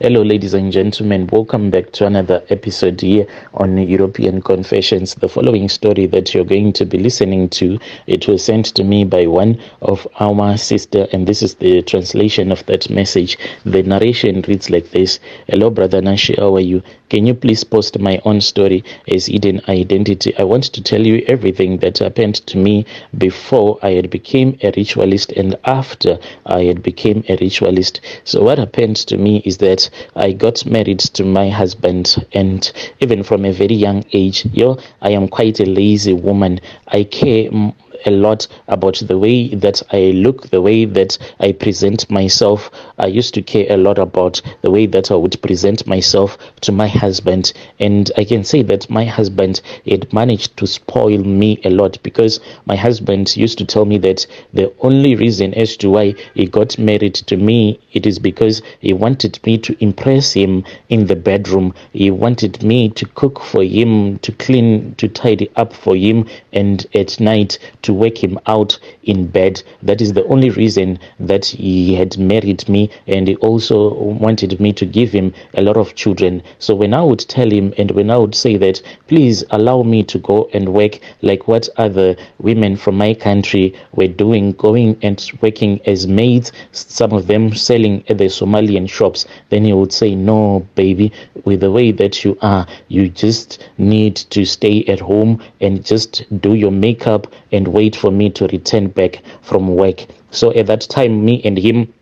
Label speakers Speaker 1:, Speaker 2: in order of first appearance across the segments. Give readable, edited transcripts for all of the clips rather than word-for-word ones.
Speaker 1: Hello, ladies and gentlemen. Welcome back to another episode here on European Confessions. The following story that you're going to be listening to, it was sent to me by one of our sister, and this is the translation of that message. The narration reads like this. Hello, Brother Nashi, how are you? Can you please post my own story as hidden identity? I want to tell you everything that happened to me before I had became a ritualist and after I had became a ritualist. So what happened to me is that I got married to my husband, and even from a very young age, I am quite a lazy woman. I care a lot about the way that I look, the way that I present myself. I used to care a lot about the way that I would present myself to my husband, and I can say that my husband had managed to spoil me a lot, because my husband used to tell me that the only reason as to why he got married to me, it is because he wanted me to impress him in the bedroom. He wanted me to cook for him, to clean, to tidy up for him, and at night to wake him out in bed. That is the only reason that he had married me, and he also wanted me to give him a lot of children. So when I would tell him, and when I would say that, please allow me to go and work like what other women from my country were doing, going and working as maids, some of them selling at the Somalian shops, then he would say, no, baby, with the way that you are, you just need to stay at home and just do your makeup and wait for me to return back from work. So at that time, me and him,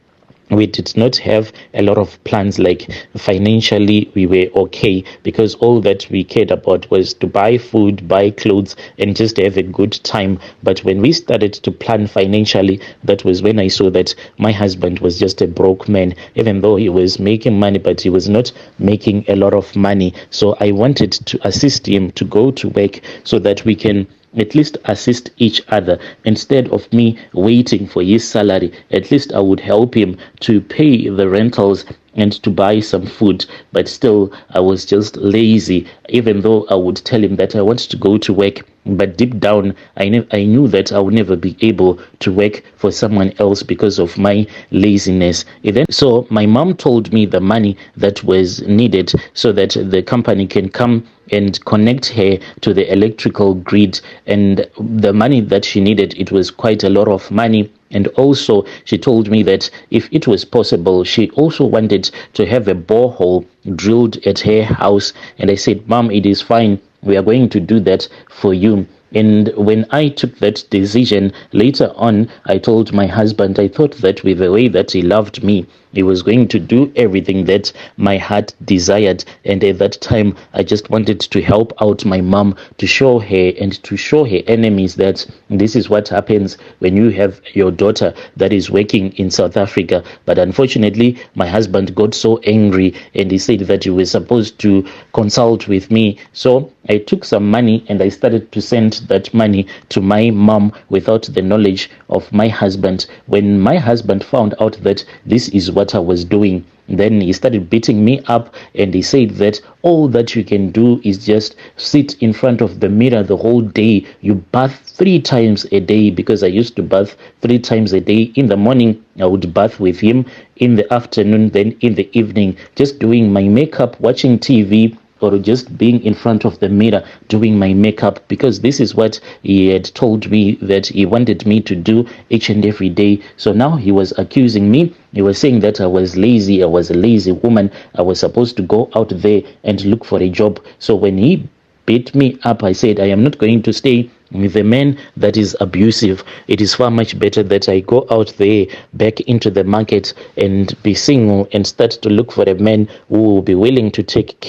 Speaker 1: we did not have a lot of plans. Like financially, we were okay, because all that we cared about was to buy food, buy clothes, and just have a good time. But when we started to plan financially, that was when I saw that my husband was just a broke man. Even though he was making money, but he was not making a lot of money. So I wanted to assist him to go to work so that we can at least assist each other. Instead of me waiting for his salary, at least I would help him to pay the rentals and to buy some food. But still, I was just lazy, even though I would tell him that I wanted to go to work. But deep down, I knew that I would never be able to work for someone else because of my laziness. So my mom told me the money that was needed so that the company can come and connect her to the electrical grid. And the money that she needed, it was quite a lot of money. And also, she told me that if it was possible, she also wanted to have a borehole drilled at her house. And I said, Mom, it is fine. We are going to do that for you. And when I took that decision later on, I told my husband, I thought that with the way that he loved me, he was going to do everything that my heart desired. And at that time, I just wanted to help out my mom, to show her and to show her enemies that this is what happens when you have your daughter that is working in South Africa. But unfortunately, my husband got so angry, and he said that he was supposed to consult with me. So I took some money and I started to send that money to my mom without the knowledge of my husband. When my husband found out that this is what I was doing, then he started beating me up, and he said that all that you can do is just sit in front of the mirror the whole day. You bath 3 times a day, because I used to bath 3 times a day. In the morning, I would bath with him. In the afternoon, then in the evening, just doing my makeup, watching TV, or just being in front of the mirror doing my makeup, because this is what he had told me that he wanted me to do each and every day. So now he was accusing me. He was saying that I was lazy, I was a lazy woman, I was supposed to go out there and look for a job. So when he beat me up, I said, I am not going to stay with a man that is abusive. It is far much better that I go out there back into the market and be single and start to look for a man who will be willing to take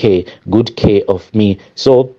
Speaker 1: good care of me. So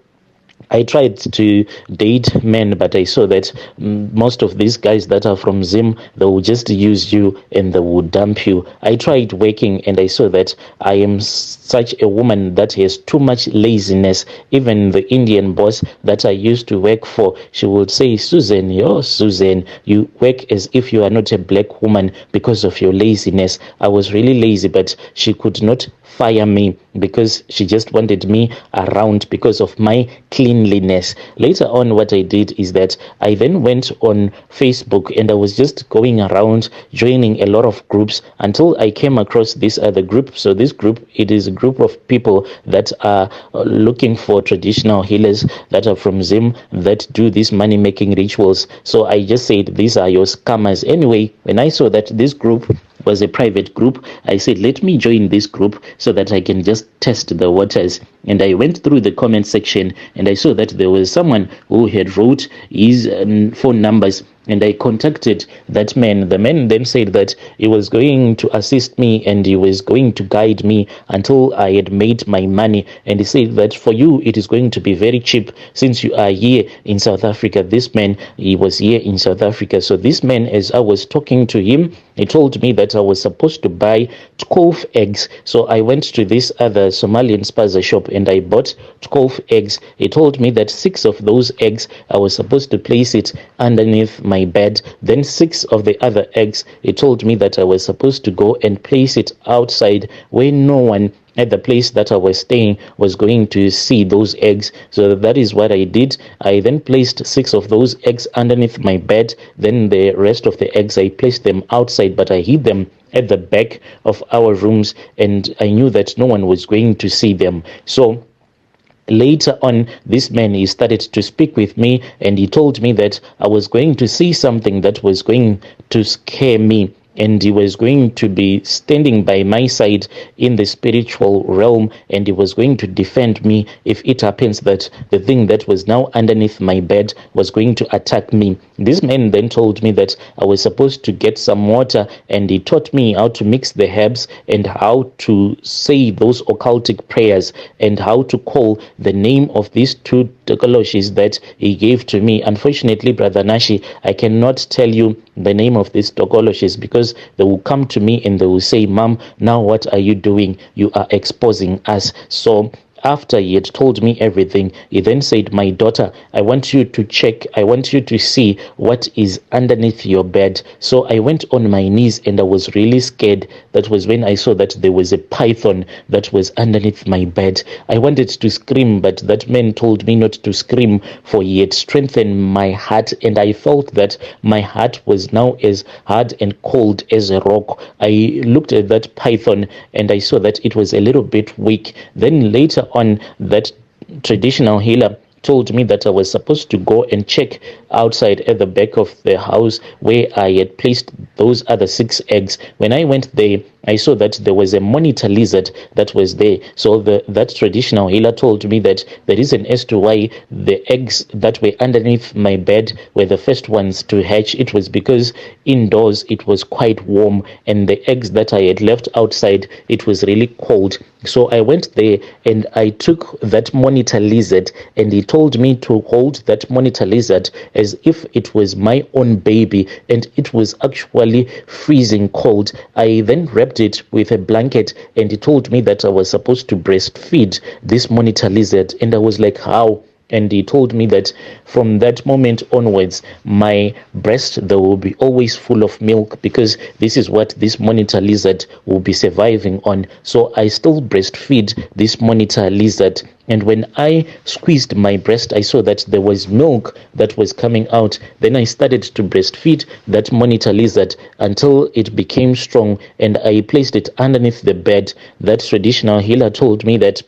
Speaker 1: I tried to date men, but I saw that most of these guys that are from Zim, they will just use you and they will dump you. I tried working, and I saw that I am such a woman that has too much laziness. Even the Indian boss that I used to work for, she would say, Susan, you work as if you are not a black woman because of your laziness. I was really lazy, but she could not fire me because she just wanted me around because of my cleanliness. Later on, what I did is that I then went on Facebook and I was just going around joining a lot of groups until I came across this other group. So this group, it is a group of people that are looking for traditional healers that are from Zim that do these money making rituals. So I just said, these are your scammers. Anyway, when I saw that this group was a private group, I said, let me join this group so that I can just test the waters. And I went through the comment section and I saw that there was someone who had wrote his phone numbers, and I contacted that man. The man then said that he was going to assist me and he was going to guide me until I had made my money. And he said that for you, it is going to be very cheap since you are here in South Africa. This man, he was here in South Africa. So this man, as I was talking to him, he told me that I was supposed to buy 12 eggs. So I went to this other Somalian spaza shop and I bought 12 eggs. He told me that 6 of those eggs, I was supposed to place it underneath my bed. Then 6 of the other eggs, he told me that I was supposed to go and place it outside where no one at the place that I was staying was going to see those eggs. So that is what I did. I then placed 6 of those eggs underneath my bed. Then the rest of the eggs, I placed them outside, but I hid them at the back of our rooms, and I knew that no one was going to see them. So later on, this man, he started to speak with me and he told me that I was going to see something that was going to scare me, and he was going to be standing by my side in the spiritual realm, and he was going to defend me if it happens that the thing that was now underneath my bed was going to attack me. This man then told me that I was supposed to get some water, and he taught me how to mix the herbs and how to say those occultic prayers and how to call the name of these 2 tokoloshis that he gave to me. Unfortunately, Brother Nashi, I cannot tell you the name of these tokoloshis because they will come to me and they will say, Mom, now what are you doing? You are exposing us. So after he had told me everything, he then said, my daughter, I want you to check, I want you to see what is underneath your bed. So I went on my knees and I was really scared. That was when I saw that there was a python that was underneath my bed. I wanted to scream, but that man told me not to scream, for he had strengthened my heart, and I felt that my heart was now as hard and cold as a rock. I looked at that python and I saw that it was a little bit weak. Then later on, that traditional healer told me that I was supposed to go and check outside at the back of the house where I had placed those other 6 eggs. When I went there, I saw that there was a monitor lizard that was there. So that traditional healer told me that the reason as to why the eggs that were underneath my bed were the first ones to hatch, it was because indoors it was quite warm, and the eggs that I had left outside, it was really cold. So I went there and I took that monitor lizard, and he told me to hold that monitor lizard as if it was my own baby, and it was actually freezing cold. I then wrapped it with a blanket, and he told me that I was supposed to breastfeed this monitor lizard, and I was like, how? And he told me that from that moment onwards, my breast, they will be always full of milk, because this is what this monitor lizard will be surviving on. So I still breastfeed this monitor lizard. And when I squeezed my breast, I saw that there was milk that was coming out. Then I started to breastfeed that monitor lizard until it became strong, and I placed it underneath the bed. That traditional healer told me that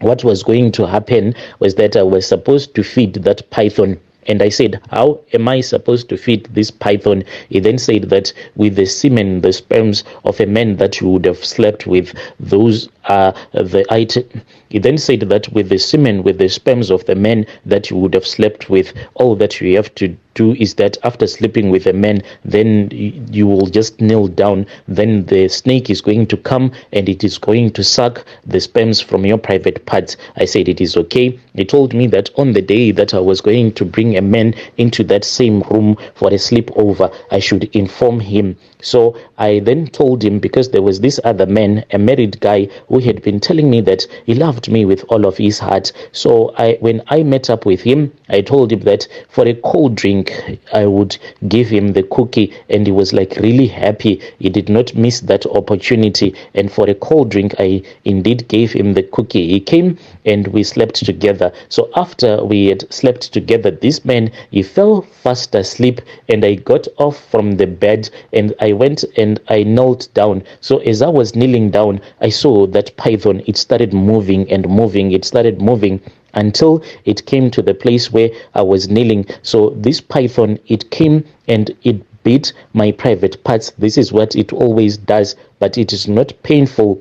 Speaker 1: what was going to happen was that I was supposed to feed that python. And I said, how am I supposed to feed this python? He then said that with the semen, the sperms of a man that you would have slept with, those are the item. He then said that with the semen, with the sperms of the man that you would have slept with, all that you have to do is that after sleeping with a man, then you will just kneel down. Then the snake is going to come and it is going to suck the sperms from your private parts. I said it is okay. He told me that on the day that I was going to bring a man into that same room for a sleepover, I should inform him. So I then told him, because there was this other man, a married guy, who had been telling me that he loved me with all of his heart. So when I met up with him, I told him that for a cold drink, drink, I would give him the cookie, and he was like really happy. He did not miss that opportunity. And for a cold drink, I indeed gave him the cookie. He came and we slept together. So after we had slept together, this man, he fell fast asleep, and I got off from the bed and I went and I knelt down. So as I was kneeling down, I saw that python. It started moving and moving. It started moving until it came to the place where I was kneeling. So this python, it came and it bit my private parts. This is what it always does, but it is not painful.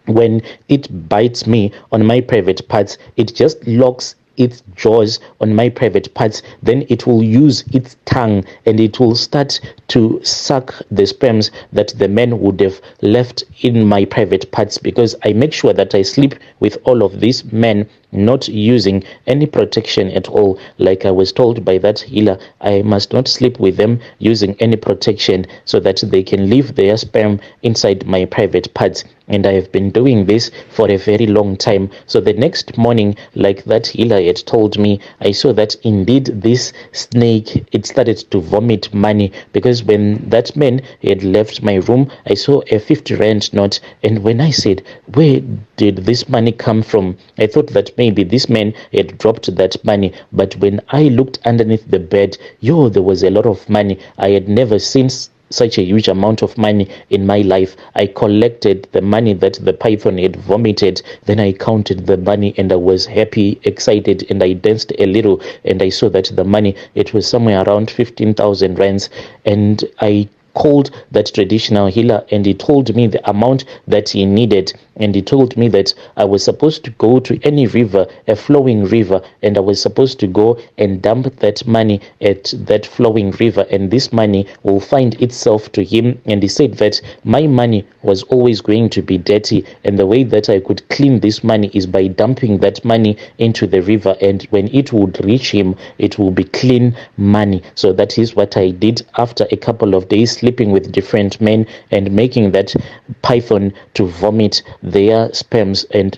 Speaker 1: When it bites me on my private parts, it just locks its jaws on my private parts. Then it will use its tongue and it will start to suck the sperms that the man would have left in my private parts, because I make sure that I sleep with all of these men not using any protection at all. Like I was told by that healer, I must not sleep with them using any protection so that they can leave their sperm inside my private parts. And I have been doing this for a very long time. So the next morning, like that healer had told me, I saw that indeed this snake, it started to vomit money, because when that man had left my room, I saw a 50 rand note. And when I said, where did this money come from? I thought that maybe this man had dropped that money. But when I looked underneath the bed, there was a lot of money. I had never seen such a huge amount of money in my life. I collected the money that the python had vomited. Then I counted the money and I was happy, excited, and I danced a little, and I saw that the money, it was somewhere around 15,000 rands. And I called that traditional healer and he told me the amount that he needed, and he told me that I was supposed to go to any river, a flowing river, and I was supposed to go and dump that money at that flowing river, and this money will find itself to him. And he said that my money was always going to be dirty, and the way that I could clean this money is by dumping that money into the river, and when it would reach him, it will be clean money. So that is what I did after a couple of days sleeping with different men and making that python to vomit their sperms, and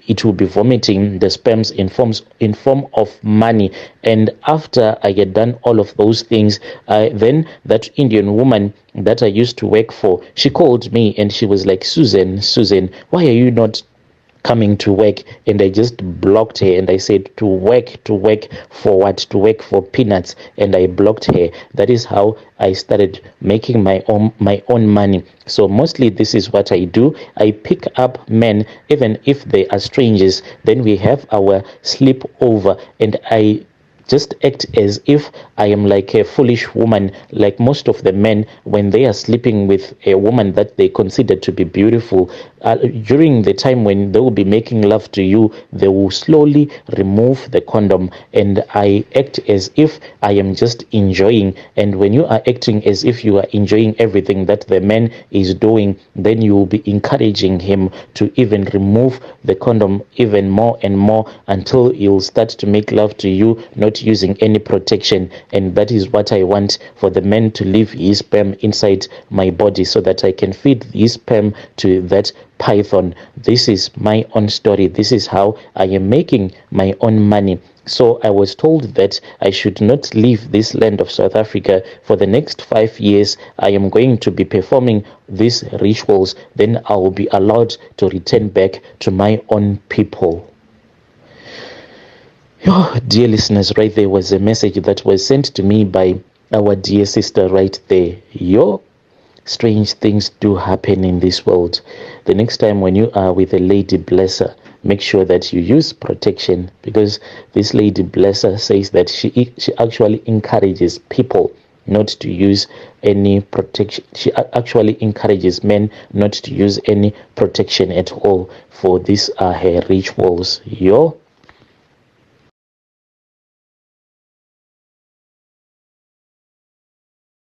Speaker 1: it will be vomiting the sperms in form of money. And after I had done all of those things, then that Indian woman that I used to work for, she called me and she was like, Susan, why are you not coming to work? And I just blocked her and I said, to work for what? To work for peanuts. And I blocked her. That is how I started making my own money. So mostly this is what I do. I pick up men, even if they are strangers, then we have our sleepover, and I just act as if I am like a foolish woman. Like most of the men, when they are sleeping with a woman that they consider to be beautiful, during the time when they will be making love to you, they will slowly remove the condom, and I act as if I am just enjoying. And when you are acting as if you are enjoying everything that the man is doing, then you will be encouraging him to even remove the condom even more and more, until he'll start to make love to you not using any protection. And that is what I want, for the man to leave his sperm inside my body so that I can feed his sperm to that python. This is my own story. This is how I am making my own money. So I was told that I should not leave this land of South Africa for the next 5 years. I am going to be performing these rituals, then I will be allowed to return back to my own people. Oh, dear listeners, right there was a message that was sent to me by our dear sister right there. Strange things do happen in this world. The next time when you are with a lady blesser, make sure that you use protection, because this lady blesser says that she actually encourages people not to use any protection. She actually encourages men not to use any protection at all, for these are her rituals.